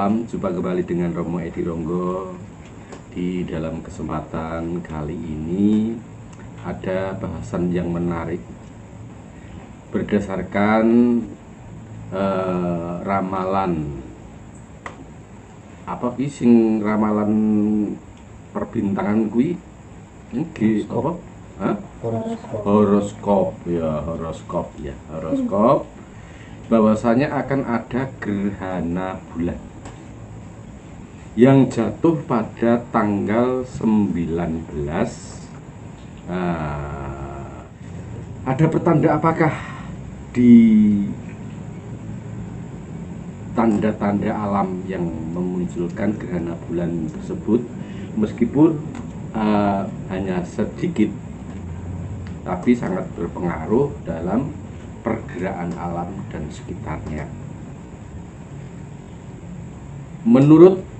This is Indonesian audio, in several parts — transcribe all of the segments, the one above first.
malam, jumpa kembali dengan Romo Edi Ronggo. Di dalam kesempatan kali ini ada bahasan yang menarik berdasarkan ramalan apa sing ramalan perbintangan kuwi iki apa? Horoskop bahwasanya akan ada gerhana bulan yang jatuh pada tanggal 19. Ada pertanda apakah di tanda-tanda alam yang memunculkan gerhana bulan tersebut, meskipun hanya sedikit tapi sangat berpengaruh dalam pergerakan alam dan sekitarnya. Menurut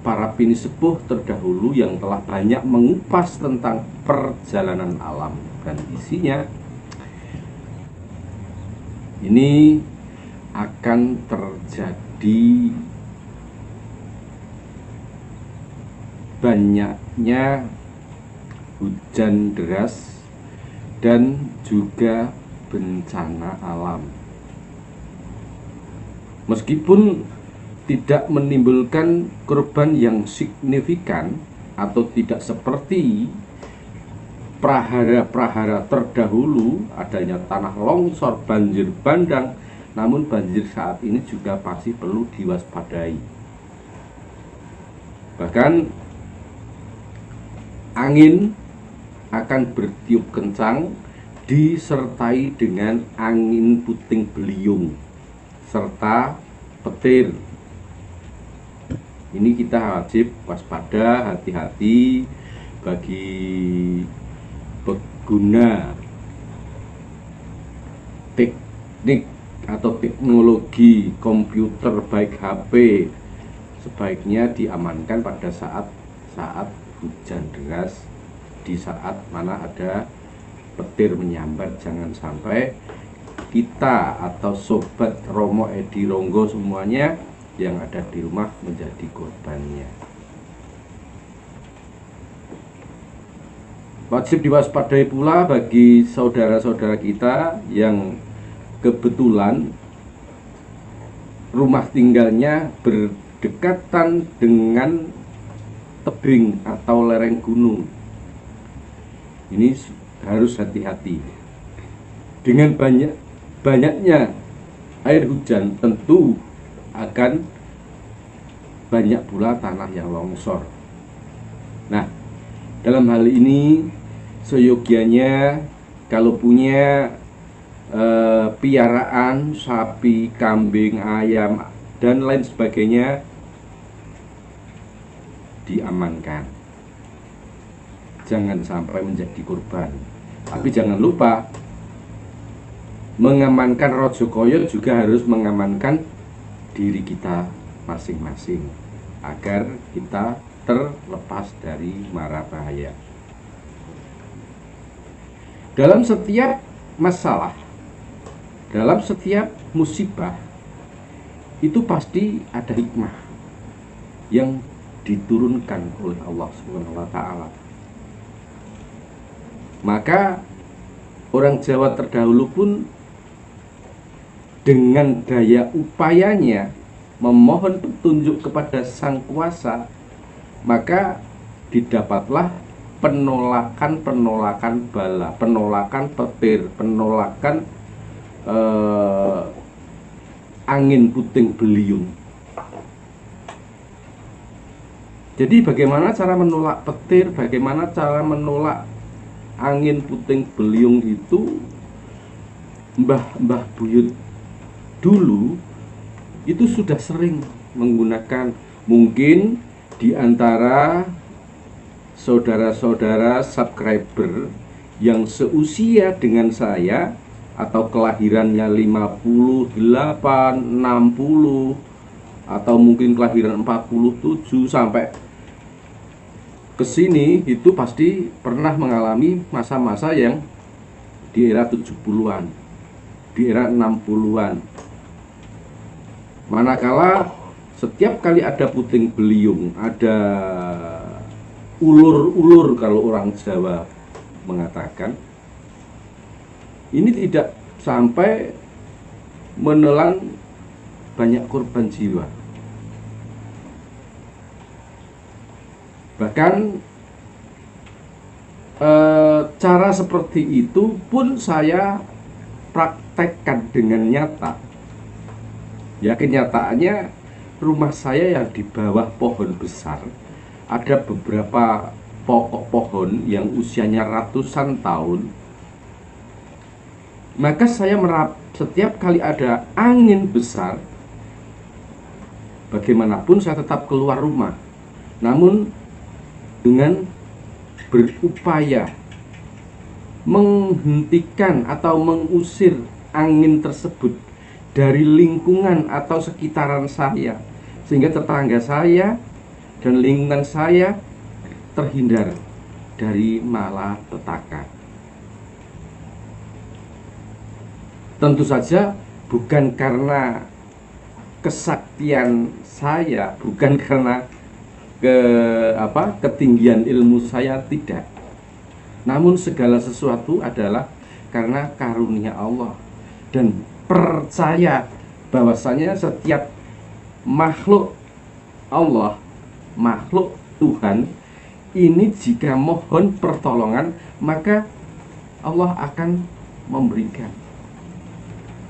para pinisepuh terdahulu yang telah banyak mengupas tentang perjalanan alam dan isinya, ini akan terjadi banyaknya hujan deras dan juga bencana alam. Meskipun tidak menimbulkan korban yang signifikan atau tidak seperti prahara-prahara terdahulu adanya tanah longsor, banjir bandang, namun banjir saat ini juga pasti perlu diwaspadai. Bahkan angin akan bertiup kencang disertai dengan angin puting beliung serta petir. Ini kita wajib waspada, hati-hati bagi pengguna teknik atau teknologi komputer baik HP, sebaiknya diamankan pada saat hujan deras, di saat mana ada petir menyambar. Jangan sampai kita atau sobat Romo Edi Ronggo semuanya yang ada di rumah menjadi korbannya. Wajib diwaspadai pula bagi saudara-saudara kita yang kebetulan rumah tinggalnya berdekatan dengan tebing atau lereng gunung. Ini harus hati-hati. Dengan banyaknya air hujan tentu akan banyak pula tanah yang longsor. Nah, dalam hal ini seyogianya kalau punya piaraan sapi, kambing, ayam dan lain sebagainya diamankan. Jangan sampai menjadi korban. Tapi jangan lupa mengamankan Rojo Koyo juga harus mengamankan diri kita masing-masing agar kita terlepas dari mara bahaya. Dalam setiap masalah, dalam setiap musibah, itu pasti ada hikmah yang diturunkan oleh Allah Subhanahu wa Ta'ala. Maka orang Jawa terdahulu pun dengan daya upayanya memohon petunjuk kepada Sang Kuasa, maka didapatlah penolakan bala, penolakan petir, penolakan angin puting beliung. Jadi bagaimana cara menolak petir, bagaimana cara menolak angin puting beliung itu, mbah buyut dulu itu sudah sering menggunakan. Mungkin di antara saudara-saudara subscriber yang seusia dengan saya atau kelahirannya 58, 60 atau mungkin kelahiran 47 sampai ke sini, itu pasti pernah mengalami masa-masa yang di era 70-an, di era 60-an. Manakala setiap kali ada puting beliung, ada ulur-ulur kalau orang Jawa mengatakan, ini tidak sampai menelan banyak korban jiwa. Bahkan cara seperti itu pun saya praktekkan dengan nyata. Ya, kenyataannya rumah saya yang di bawah pohon besar, ada beberapa pokok pohon yang usianya ratusan tahun. Maka saya setiap kali ada angin besar, bagaimanapun saya tetap keluar rumah. Namun dengan berupaya menghentikan atau mengusir angin tersebut dari lingkungan atau sekitaran saya, sehingga tetangga saya dan lingkungan saya terhindar dari malapetaka. Tentu saja bukan karena kesaktian saya, bukan karena ketinggian ilmu saya, tidak. Namun segala sesuatu adalah karena karunia Allah, dan percaya bahwasanya setiap makhluk Allah, makhluk Tuhan ini jika mohon pertolongan, maka Allah akan memberikan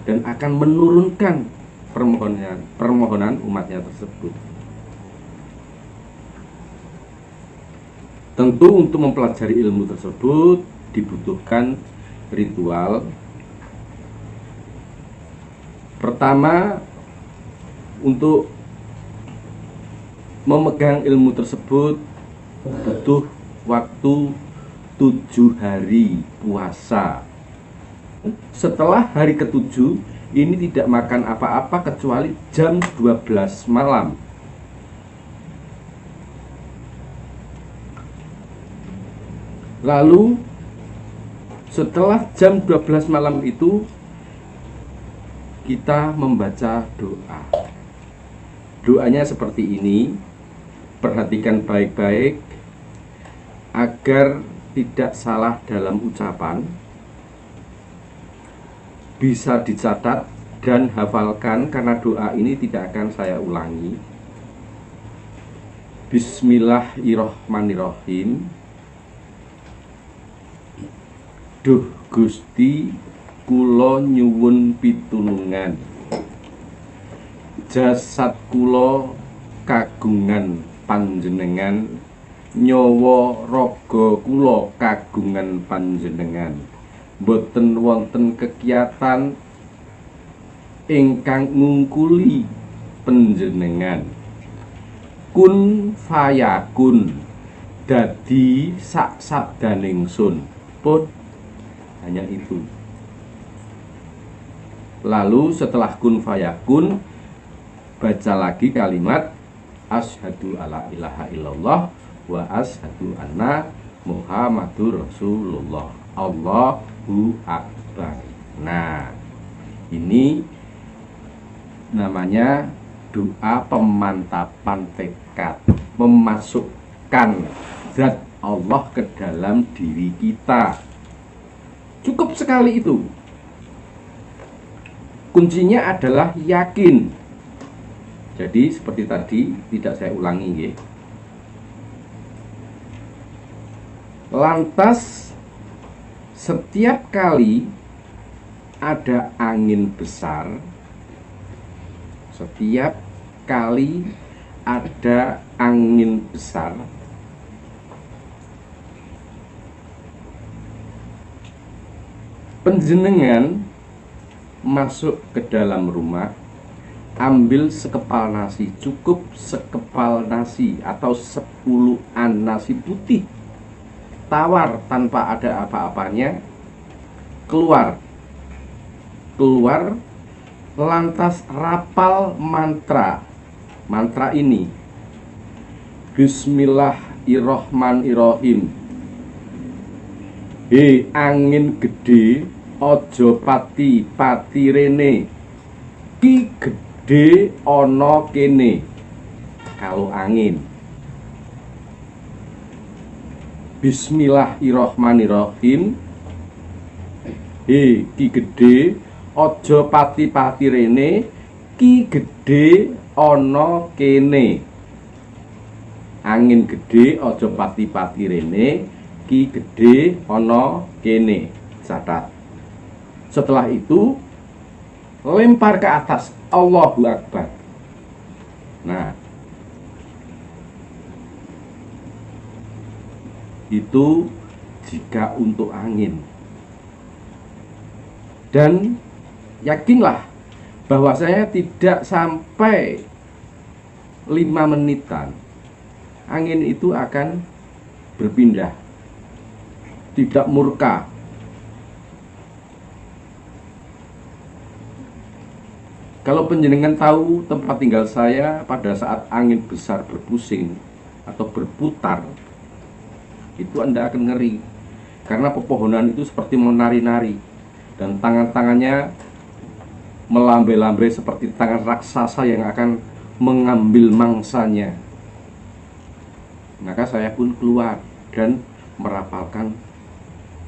dan akan menurunkan permohonan umatnya tersebut. Tentu untuk mempelajari ilmu tersebut dibutuhkan ritual. Pertama, untuk memegang ilmu tersebut butuh waktu 7 hari puasa. Setelah hari ke-7 ini tidak makan apa-apa kecuali jam 12 malam. Lalu setelah jam 12 malam itu kita membaca doa. Doanya seperti ini. Perhatikan baik-baik agar tidak salah dalam ucapan. Bisa dicatat dan hafalkan, karena doa ini tidak akan saya ulangi. Bismillahirrahmanirrahim. Duh Gusti, kula nyuwun pitulungan. Jasad kula kagungan panjenengan, nyawa raga kula kagungan panjenengan. Boten wonten kegiatan ingkang ngungkuli panjenengan. Kun fayakun, dadi sak sabdaning sun. Pun hanya itu. Lalu setelah kun fayakun, baca lagi kalimat asyhadu alla ilaha illallah wa asyhadu anna muhammadur rasulullah. Allahu akbar. Nah, ini namanya doa pemantapan tekad, memasukkan zat Allah ke dalam diri kita. Cukup sekali itu. Kuncinya adalah yakin. Jadi seperti tadi, tidak saya ulangi ya. Lantas setiap kali ada angin besar, setiap kali ada angin besar, panjenengan masuk ke dalam rumah, ambil sekepal nasi, cukup sekepal nasi atau 10-an nasi putih tawar tanpa ada apa-apanya, keluar, lantas rapal mantra ini, Bismillahirrahmanirrahim. He angin gede, ojo pati rene, ki gede ono kene. kalau angin. Bismillahirrohmanirrohim. Ki gede ojo pati-pati rene, ki gede ono kene. Angin gede ojo pati-pati rene, ki gede ono kene. Catat. Setelah itu lempar ke atas, Allahu Akbar. Nah, itu jika untuk angin. Dan yakinlah bahwa saya tidak sampai 5 menitan angin itu akan berpindah, tidak murka. Kalau penjenengan tahu tempat tinggal saya pada saat angin besar berpusing atau berputar, itu Anda akan ngeri, karena pepohonan itu seperti menari-nari dan tangan-tangannya melambai-lambai seperti tangan raksasa yang akan mengambil mangsanya. Maka saya pun keluar dan merapalkan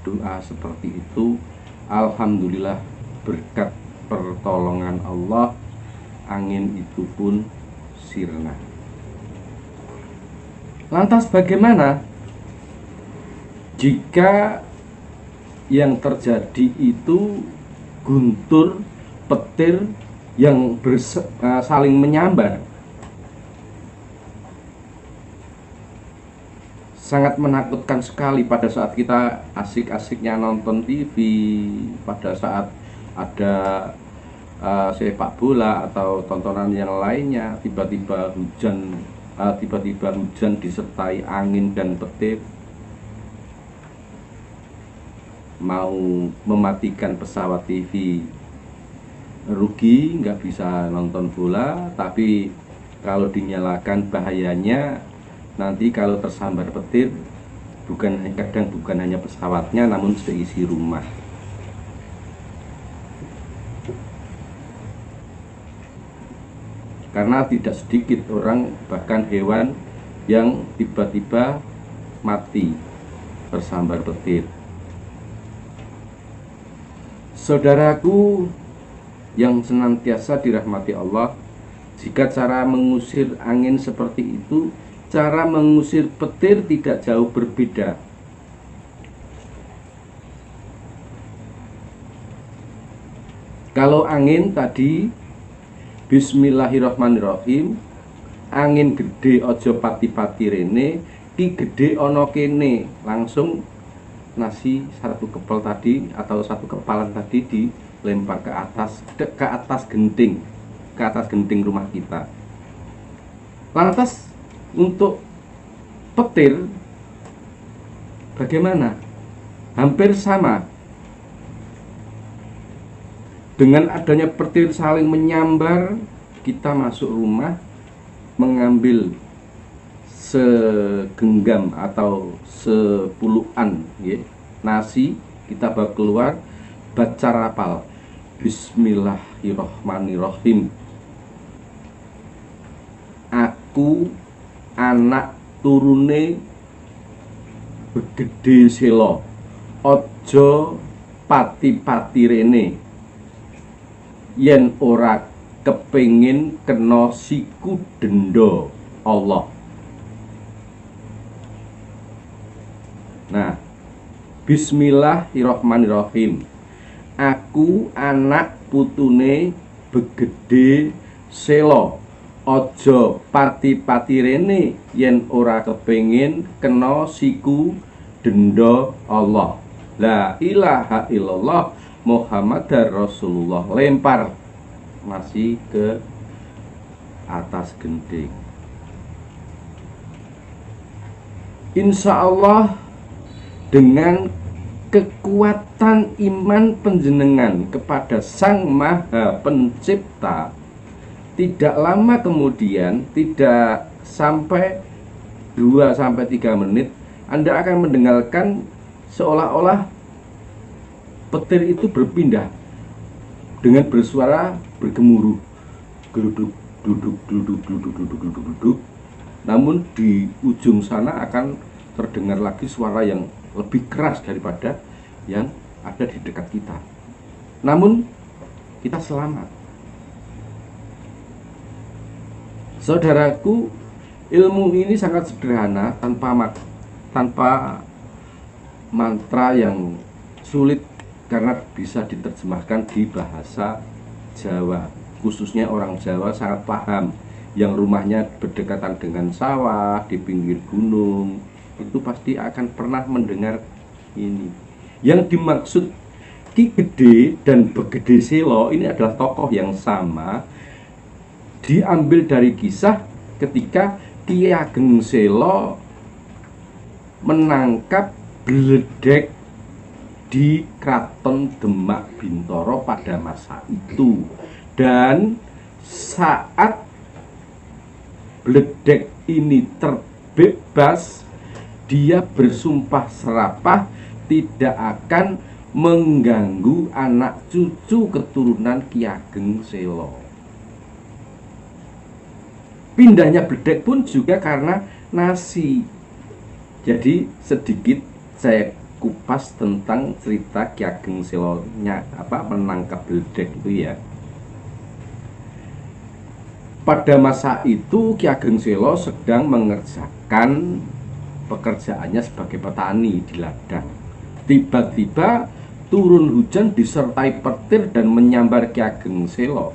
doa seperti itu. Alhamdulillah, berkat pertolongan Allah, angin itu pun sirna. Lantas bagaimana jika yang terjadi itu guntur, petir yang saling menyambar? Sangat menakutkan sekali pada saat kita asik-asiknya nonton TV, pada saat ada sepak bola atau tontonan yang lainnya, tiba-tiba hujan disertai angin dan petir, mau mematikan pesawat TV. Rugi, nggak bisa nonton bola. Tapi kalau dinyalakan, bahayanya nanti kalau tersambar petir, kadang bukan hanya pesawatnya, namun seisi rumah. Karena tidak sedikit orang, bahkan hewan, yang tiba-tiba mati tersambar petir. Saudaraku yang senantiasa dirahmati Allah, jika cara mengusir angin seperti itu, cara mengusir petir tidak jauh berbeda. Kalau angin tadi, Bismillahirrohmanirrohim, angin gede ojo pati-pati rene, ki gede ono kene. Langsung nasi satu kepal tadi atau satu kepalan tadi dilempar ke atas genting, ke atas genting rumah kita. Lantas untuk petir bagaimana? Hampir sama. Dengan adanya petir saling menyambar, kita masuk rumah, mengambil segenggam atau sepuluhan nasi, kita bawa keluar, baca rapal Bismillahirrohmanirrohim. Aku anak turune begede selo, ojo pati-pati rene, yen ora kepengin kena siku denda Allah. Nah, Bismillahirrohmanirrohim. Aku anak putune begede selo, ojo pati-pati rene, yen ora kepengin kena siku denda Allah. La ilaha illallah Muhammadar Rasulullah. Lempar masih ke atas genting. Insya Allah dengan kekuatan iman penjenengan kepada Sang Maha Pencipta, tidak lama kemudian, tidak sampai 2-3 menit, Anda akan mendengarkan seolah-olah petir itu berpindah dengan bersuara bergemuruh, geluduk, duduk, geluduk, geluduk, geluduk, geluduk, geluduk. namun di ujung sana akan terdengar lagi suara yang lebih keras daripada yang ada di dekat kita. Namun kita selamat. Saudaraku, ilmu ini sangat sederhana, tanpa mantra yang sulit, karena bisa diterjemahkan di bahasa Jawa. Khususnya orang Jawa sangat paham, yang rumahnya berdekatan dengan sawah, di pinggir gunung, itu pasti akan pernah mendengar ini. Yang dimaksud Ki Gede dan Begede Selo ini adalah tokoh yang sama, diambil dari kisah ketika Ki Ageng Selo menangkap Bledek di Kraton Demak Bintoro pada masa itu. Dan saat Bledek ini terbebas, dia bersumpah serapah tidak akan mengganggu anak cucu keturunan Ki Ageng Selo. Pindahnya Bledek pun juga karena nasi. Jadi sedikit saya kupas tentang cerita Ki Ageng Selonya menangkap Bledek itu ya. Pada masa itu Ki Ageng Selo sedang mengerjakan pekerjaannya sebagai petani di ladang. Tiba-tiba turun hujan disertai petir dan menyambar Ki Ageng Selo.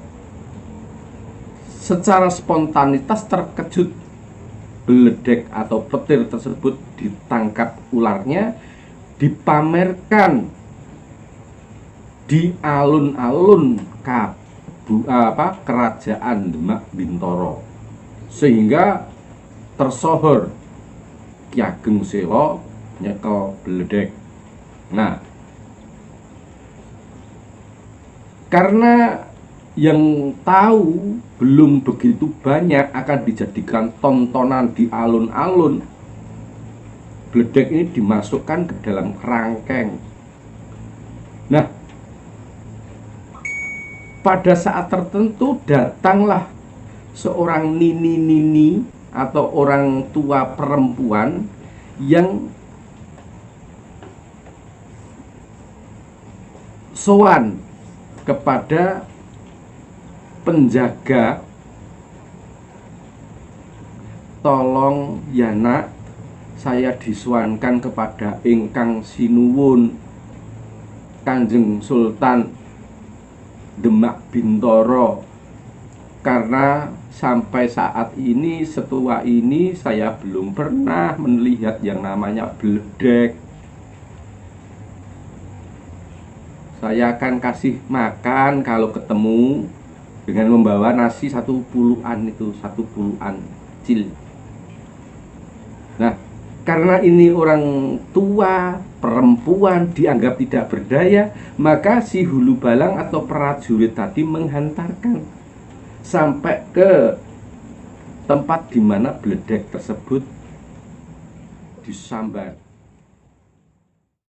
Secara spontanitas terkejut, Bledek atau petir tersebut ditangkap ularnya, dipamerkan di alun-alun kerajaan Demak Bintoro, sehingga tersohor Ki Ageng Selo nyekel Bledek. Nah, karena yang tahu belum begitu banyak, akan dijadikan tontonan di alun-alun, Bledek ini dimasukkan ke dalam kerangkeng. Nah, pada saat tertentu datanglah seorang nini-nini atau orang tua perempuan yang sowan kepada penjaga, tolong ya nak, saya disuankan kepada ingkang sinuwun Kanjeng Sultan Demak Bintoro, karena sampai saat ini, setua ini, saya belum pernah melihat yang namanya Bledek. Saya akan kasih makan kalau ketemu dengan membawa nasi satu puluhan kecil. Nah, karena ini orang tua, perempuan, dianggap tidak berdaya, maka si hulu balang atau prajurit tadi menghantarkan sampai ke tempat di mana Bledek tersebut disambar.